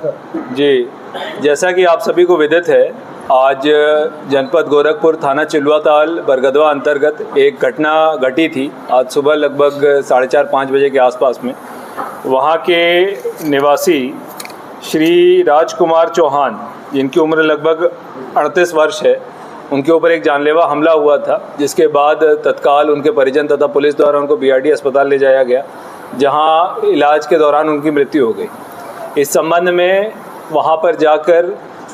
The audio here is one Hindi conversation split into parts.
सर? जी, जैसा कि आप सभी को विदित है, आज जनपद गोरखपुर थाना चिल्वाताल बरगदवा अंतर्गत एक घटना घटी थी। आज सुबह लगभग 4:30-5 बजे के आसपास में वहाँ के निवासी श्री राजकुमार चौहान, जिनकी उम्र लगभग 38 वर्ष है, उनके ऊपर एक जानलेवा हमला हुआ था, जिसके बाद तत्काल उनके परिजन तथा पुलिस द्वारा उनको बीआरडी अस्पताल ले जाया गया, जहां इलाज के दौरान उनकी मृत्यु हो गई। इस संबंध में वहां पर जाकर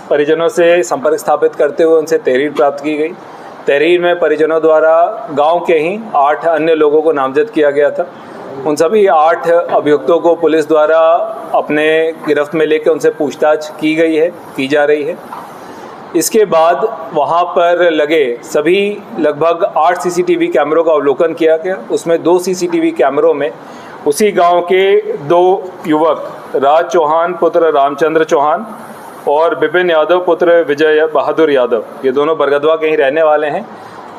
परिजनों से संपर्क स्थापित करते हुए उनसे तहरीर प्राप्त की गई। तहरीर में परिजनों द्वारा गांव के ही 8 अन्य लोगों को नामजद किया गया था। उन सभी 8 अभियुक्तों को पुलिस द्वारा अपने गिरफ्त में लेकर उनसे पूछताछ की जा रही है। इसके बाद वहां पर लगे सभी लगभग 8 सीसीटीवी कैमरों का अवलोकन किया गया। उसमें 2 सीसीटीवी कैमरों में उसी गांव के 2 युवक, राज चौहान पुत्र रामचंद्र चौहान और विपिन यादव पुत्र विजय बहादुर यादव, ये दोनों बरगदवा के ही रहने वाले हैं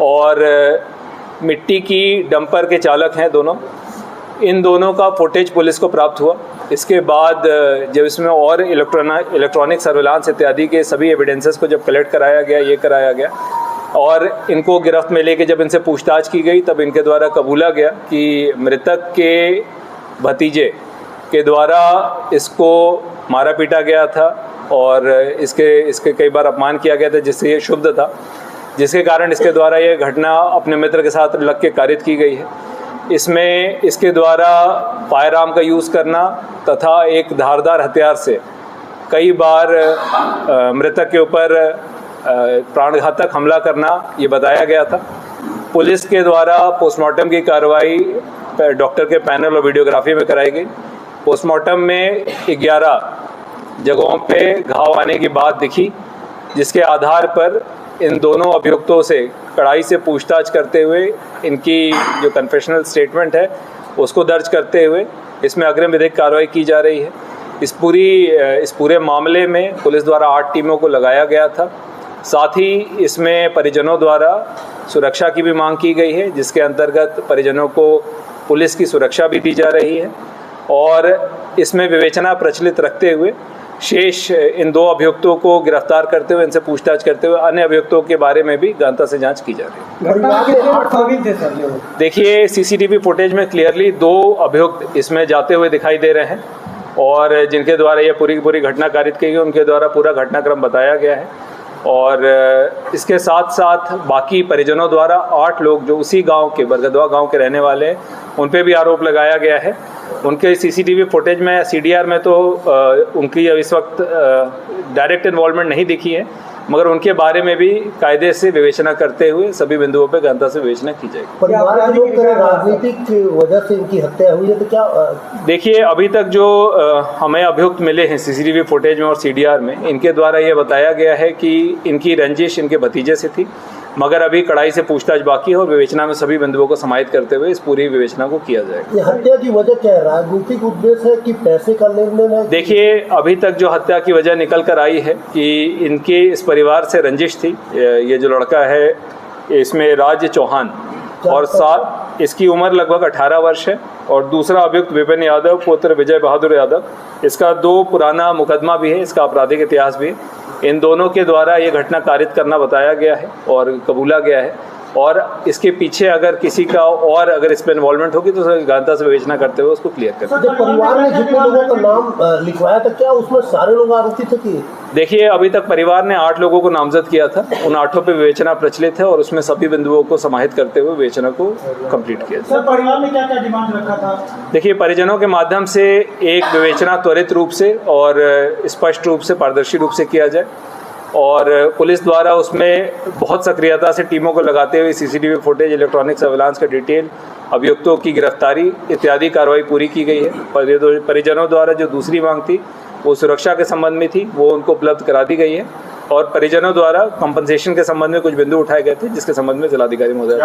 और मिट्टी की डंपर के चालक हैं दोनों। इन दोनों का फुटेज पुलिस को प्राप्त हुआ। इसके बाद जब इसमें और इलेक्ट्रॉनिक सर्विलांस इत्यादि के सभी एविडेंसेस को जब कलेक्ट कराया गया और इनको गिरफ्त में लेके जब इनसे पूछताछ की गई, तब इनके द्वारा कबूला गया कि मृतक के भतीजे के द्वारा इसको मारा पीटा गया था और इसके कई बार अपमान किया गया था, जिससे ये क्षुब्ध था, जिसके कारण इसके द्वारा ये घटना अपने मित्र के साथ लग के कारित की गई है। इसमें इसके द्वारा फायर आर्म का यूज़ करना तथा एक धारदार हथियार से कई बार मृतक के ऊपर प्राणघातक हमला करना ये बताया गया था। पुलिस के द्वारा पोस्टमार्टम की कार्रवाई डॉक्टर के पैनल और वीडियोग्राफी में कराई गई। पोस्टमार्टम में 11 जगहों पे घाव आने की बात दिखी, जिसके आधार पर इन दोनों अभियुक्तों से कड़ाई से पूछताछ करते हुए इनकी जो कन्फेशनल स्टेटमेंट है उसको दर्ज करते हुए इसमें अग्रिम विधिक कार्रवाई की जा रही है। इस पूरे मामले में पुलिस द्वारा 8 टीमों को लगाया गया था। साथ ही इसमें परिजनों द्वारा सुरक्षा की भी मांग की गई है, जिसके अंतर्गत परिजनों को पुलिस की सुरक्षा भी दी जा रही है और इसमें विवेचना प्रचलित रखते हुए शेष इन 2 अभियुक्तों को गिरफ्तार करते हुए इनसे पूछताछ करते हुए अन्य अभियुक्तों के बारे में भी गहनता से जांच की जा रही है। देखिए, सीसीटीवी फुटेज में क्लियरली 2 अभियुक्त इसमें जाते हुए दिखाई दे रहे हैं और जिनके द्वारा ये पूरी घटना कारित की गई, उनके द्वारा पूरा घटनाक्रम बताया गया है और इसके साथ साथ बाकी परिजनों द्वारा 8 लोग जो उसी गांव के बरगदवा गांव के रहने वाले हैं, उन पे भी आरोप लगाया गया है। उनके सीसीटीवी फुटेज में सीडीआर में तो उनकी इस वक्त डायरेक्ट इन्वॉल्वमेंट नहीं दिखी है, मगर उनके बारे में भी कायदे से विवेचना करते हुए सभी बिंदुओं पे गहनता से विवेचना की जाएगी। परिवार के लोग राजनीतिक वजह से इनकी हत्या हुई है, तो क्या? देखिए, अभी तक जो हमें अभियुक्त मिले हैं सीसीटीवी फुटेज में और सीडीआर में, इनके द्वारा ये बताया गया है कि इनकी रंजिश इनके भतीजे से थी, मगर अभी कड़ाई से पूछताछ बाकी है और विवेचना में सभी बिंदुओं को समाहित करते हुए इस पूरी विवेचना को किया जाएगा। ये हत्या की वजह क्या है? राजनीतिक उद्देश्य है कि पैसे का लेन देन है? देखिए, अभी तक जो हत्या की वजह निकल कर आई है कि इनके इस परिवार से रंजिश थी। ये जो लड़का है इसमें राज चौहान और साथ इसकी उम्र लगभग 18 वर्ष है और दूसरा अभियुक्त विपिन यादव पुत्र विजय बहादुर यादव, इसका 2 पुराना मुकदमा भी है, इसका आपराधिक इतिहास भी है। इन दोनों के द्वारा ये घटना कारित करना बताया गया है और कबूला गया है और इसके पीछे अगर किसी का और अगर इसमें इन्वॉल्वमेंट होगी तो गहनता से विवेचना करते हुए उसको क्लियर करें। जब परिवार ने जितने लोगों का नाम लिखवाया था, क्या उसमें सारे लोग आरोपी थे कि? देखिए, अभी तक परिवार ने 8 लोगों को नामजद किया था। उन 8 पे विवेचना प्रचलित है और उसमें सभी बिंदुओं को समाहित करते हुए विवेचना को कंप्लीट किया। सर, परिवार ने क्या क्या डिमांड रखा था? देखिए, परिजनों के माध्यम से एक विवेचना त्वरित रूप से और स्पष्ट रूप से पारदर्शी रूप से किया जाए और पुलिस द्वारा उसमें बहुत सक्रियता से टीमों को लगाते हुए सीसीटीवी फुटेज, इलेक्ट्रॉनिक सर्विलांस का डिटेल, अभियुक्तों की गिरफ्तारी इत्यादि कार्रवाई पूरी की गई है। परिजनों द्वारा जो दूसरी मांग थी वो सुरक्षा के संबंध में थी, वो उनको उपलब्ध करा दी गई है और परिजनों द्वारा कंपनसेशन के संबंध में कुछ बिंदु उठाए गए थे, जिसके संबंध में जिलाधिकारी महोदय